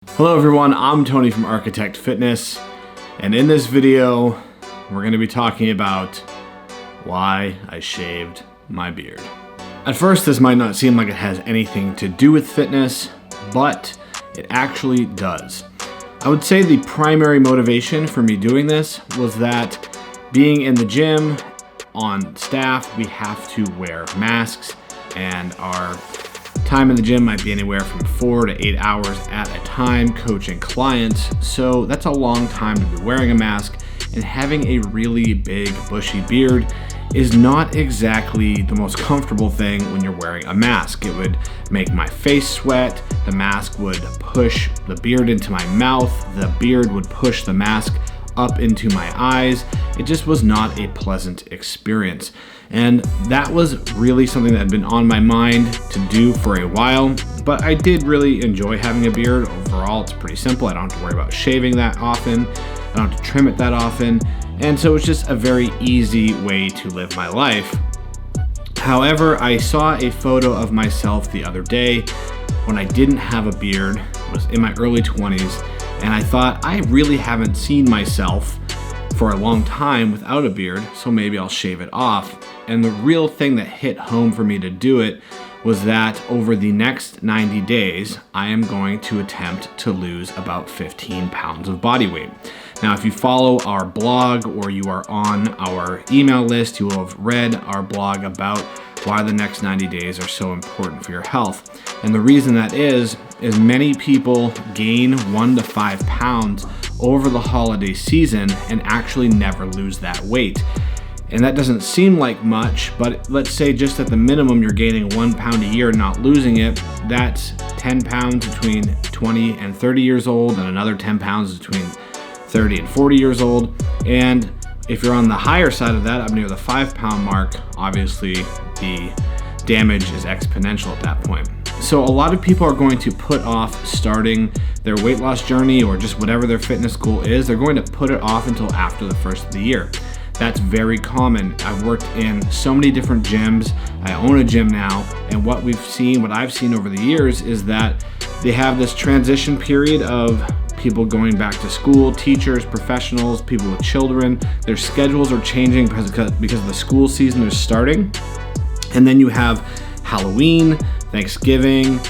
Hello everyone, I'm Tony from Architect Fitness, and in this video, we're going to be talking about why I shaved my beard. At first, this might not seem like it has anything to do with fitness, but it actually does. I would say the primary motivation for me doing this was that being in the gym, on staff, we have to wear masks, and our time in the gym might be anywhere from 4 to 8 hours at a time coaching clients. So that's a long time to be wearing a mask, and having a really big bushy beard is not exactly the most comfortable thing when you're wearing a mask. It would make my face sweat, the mask would push the beard into my mouth, the beard would push the mask up into my eyes. It just was not a pleasant experience. And that was really something that had been on my mind to do for a while, but I did really enjoy having a beard. Overall, it's pretty simple. I don't have to worry about shaving that often. I don't have to trim it that often. And so it's just a very easy way to live my life. However, I saw a photo of myself the other day when I didn't have a beard. I was in my early 20s, and I thought, I really haven't seen myself for a long time without a beard, so maybe I'll shave it off. And the real thing that hit home for me to do it was that over the next 90 days, I am going to attempt to lose about 15 pounds of body weight. Now, if you follow our blog or you are on our email list, you will have read our blog about why the next 90 days are so important for your health. And the reason that is many people gain 1 to 5 pounds over the holiday season and actually never lose that weight. And that doesn't seem like much, but let's say just at the minimum you're gaining 1 pound a year and not losing it. That's 10 pounds between 20 and 30 years old, and another 10 pounds between 30 and 40 years old. And if you're on the higher side of that, up near the 5 pound mark, obviously the damage is exponential at that point. So a lot of people are going to put off starting their weight loss journey, or just whatever their fitness goal is. They're going to put it off until after the first of the year. That's very common. I've worked in so many different gyms. I own a gym now, and what I've seen over the years is that they have this transition period of people going back to school, teachers, professionals, people with children. Their schedules are changing because the school season is starting. And then you have Halloween, Thanksgiving,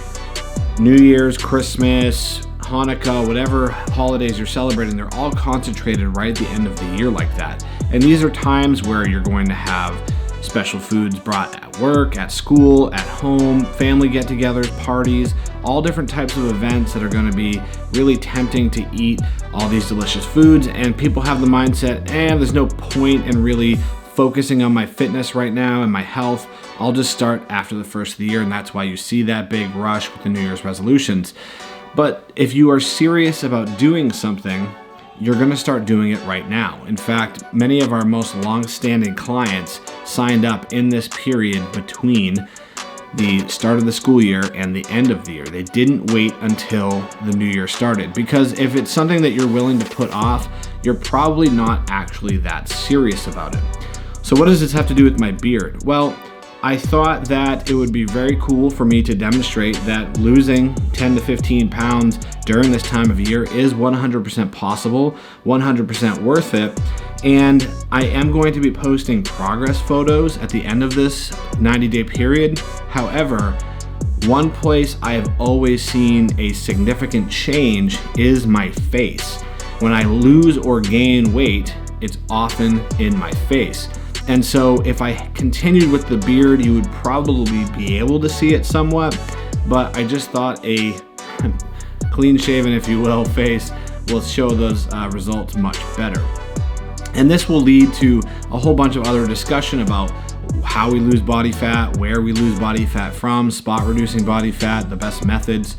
New Year's, Christmas, Hanukkah, whatever holidays you're celebrating, they're all concentrated right at the end of the year like that. And these are times where you're going to have special foods brought at work, at school, at home, family get-togethers, parties, all different types of events that are going to be really tempting to eat all these delicious foods. And people have the mindset, there's no point in really focusing on my fitness right now and my health. I'll just start after the first of the year, and that's why you see that big rush with the New Year's resolutions. But if you are serious about doing something, you're going to start doing it right now. In fact, many of our most long-standing clients signed up in this period between the start of the school year and the end of the year. They didn't wait until the new year started, because if it's something that you're willing to put off, you're probably not actually that serious about it. So what does this have to do with my beard? Well, I thought that it would be very cool for me to demonstrate that losing 10 to 15 pounds during this time of year is 100% possible, 100% worth it. And I am going to be posting progress photos at the end of this 90-day period. However, one place I have always seen a significant change is my face. When I lose or gain weight, it's often in my face. And so if I continued with the beard, you would probably be able to see it somewhat, but I just thought a clean shaven, if you will, face will show those results much better. And this will lead to a whole bunch of other discussion about how we lose body fat, where we lose body fat from, spot reducing body fat, the best methods.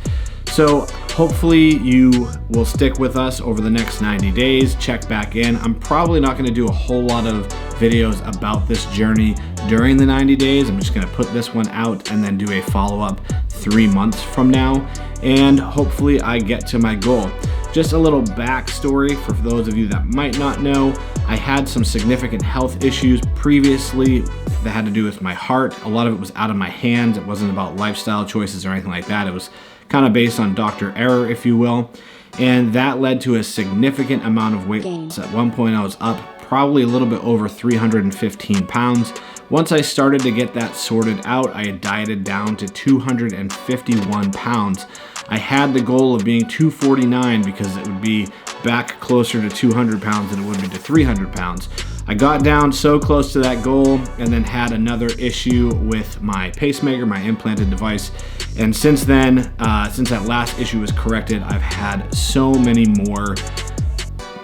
So hopefully you will stick with us over the next 90 days, check back in. I'm probably not going to do a whole lot of videos about this journey during the 90 days. I'm just going to put this one out and then do a follow-up 3 months from now, and hopefully I get to my goal. Just a little backstory for those of you that might not know, I had some significant health issues previously that had to do with my heart. A lot of it was out of my hands. It wasn't about lifestyle choices or anything like that. It was kind of based on doctor error, if you will. And that led to a significant amount of weight loss. At one point I was up probably a little bit over 315 pounds. Once I started to get that sorted out, I had dieted down to 251 pounds. I had the goal of being 249 because it would be back closer to 200 pounds than it would be to 300 pounds. I got down so close to that goal and then had another issue with my pacemaker, my implanted device. And since then, since that last issue was corrected, I've had so many more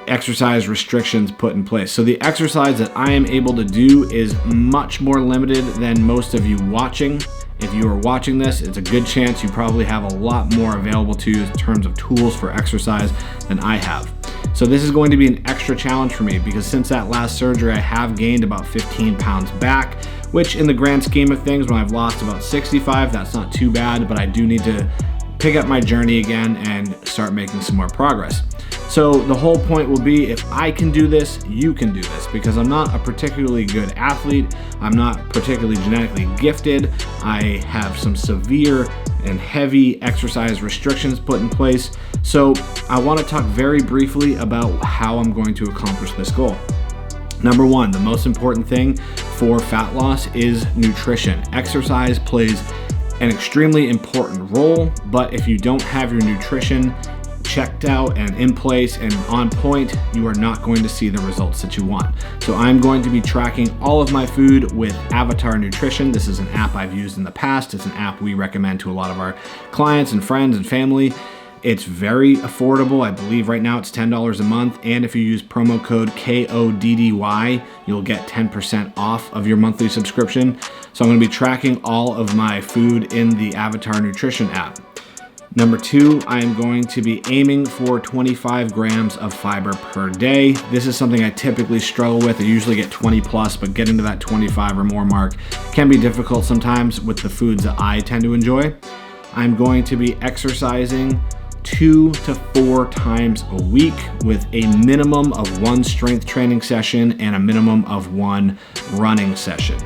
exercise restrictions put in place. So the exercise that I am able to do is much more limited than most of you watching. If you are watching this, it's a good chance you probably have a lot more available to you in terms of tools for exercise than I have. So this is going to be an extra challenge for me because since that last surgery, I have gained about 15 pounds back, which in the grand scheme of things, when I've lost about 65, that's not too bad, but I do need to pick up my journey again and start making some more progress. So the whole point will be, if I can do this, you can do this, because I'm not a particularly good athlete. I'm not particularly genetically gifted. I have some severe and heavy exercise restrictions put in place. So I want to talk very briefly about how I'm going to accomplish this goal. Number one, the most important thing for fat loss is nutrition. Exercise plays an extremely important role, but if you don't have your nutrition checked out and in place and on point, you are not going to see the results that you want. So I'm going to be tracking all of my food with Avatar Nutrition. This is an app I've used in the past. It's an app we recommend to a lot of our clients and friends and family. It's very affordable. I believe right now it's $10 a month. And if you use promo code KODDY, you'll get 10% off of your monthly subscription. So I'm going to be tracking all of my food in the Avatar Nutrition app. Number two, I am going to be aiming for 25 grams of fiber per day. This is something I typically struggle with. I usually get 20 plus, but getting to that 25 or more mark can be difficult sometimes with the foods that I tend to enjoy. I'm going to be exercising 2 to 4 times a week with a minimum of 1 strength training session and a minimum of 1 running session.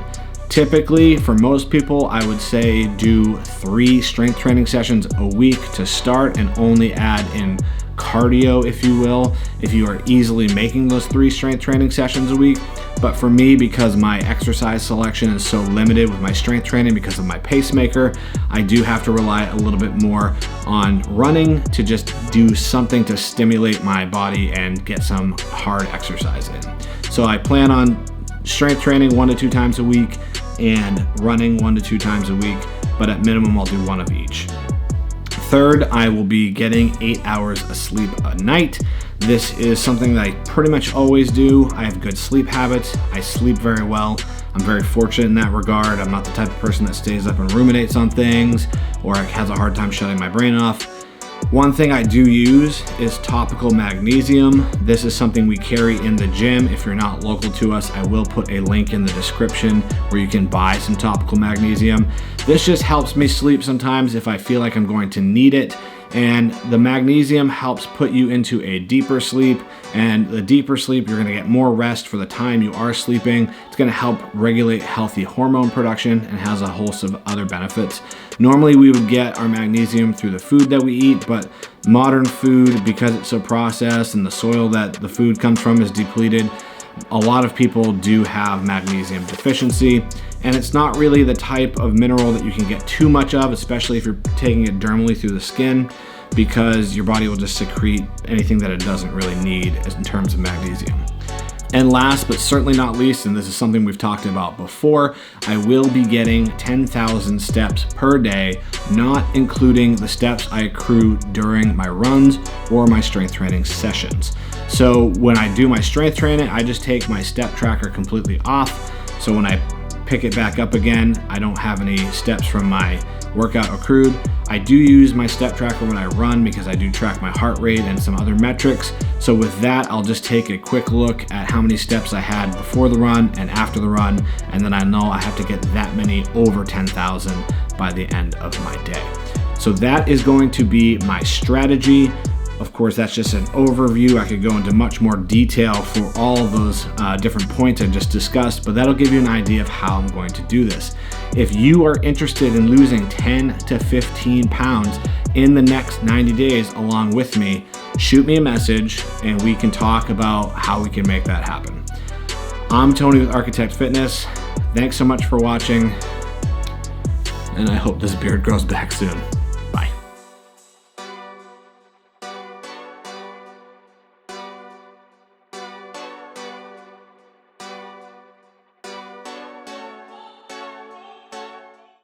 Typically, for most people, I would say do 3 strength training sessions a week to start and only add in cardio, if you will, if you are easily making those 3 strength training sessions a week. But for me, because my exercise selection is so limited with my strength training because of my pacemaker, I do have to rely a little bit more on running to just do something to stimulate my body and get some hard exercise in. So I plan on strength training 1 to 2 times a week and running 1 to 2 times a week, but at minimum I'll do 1 of each. Third, I will be getting 8 hours of sleep a night. This is something that I pretty much always do. I have good sleep habits. I sleep very well. I'm very fortunate in that regard. I'm not the type of person that stays up and ruminates on things or has a hard time shutting my brain off. One thing I do use is Topical Magnesium. This is something we carry in the gym. If you're not local to us, I will put a link in the description where you can buy some Topical Magnesium. This just helps me sleep sometimes if I feel like I'm going to need it. And the magnesium helps put you into a deeper sleep, and the deeper sleep, you're gonna get more rest for the time you are sleeping. It's gonna help regulate healthy hormone production and has a host of other benefits. Normally we would get our magnesium through the food that we eat, but modern food, because it's so processed and the soil that the food comes from is depleted, a lot of people do have magnesium deficiency, and it's not really the type of mineral that you can get too much of, especially if you're taking it dermally through the skin, because your body will just secrete anything that it doesn't really need in terms of magnesium. And last but certainly not least, and this is something we've talked about before, I will be getting 10,000 steps per day, not including the steps I accrue during my runs or my strength training sessions. So when I do my strength training, I just take my step tracker completely off. So when I pick it back up again, I don't have any steps from my workout accrued. I do use my step tracker when I run because I do track my heart rate and some other metrics. So with that, I'll just take a quick look at how many steps I had before the run and after the run, and then I know I have to get that many over 10,000 by the end of my day. So that is going to be my strategy. Of course, that's just an overview. I could go into much more detail for all of those different points I just discussed, but that'll give you an idea of how I'm going to do this. If you are interested in losing 10 to 15 pounds, in the next 90 days along with me, shoot me a message and we can talk about how we can make that happen. I'm Tony with Architect Fitness. Thanks so much for watching, and I hope this beard grows back soon.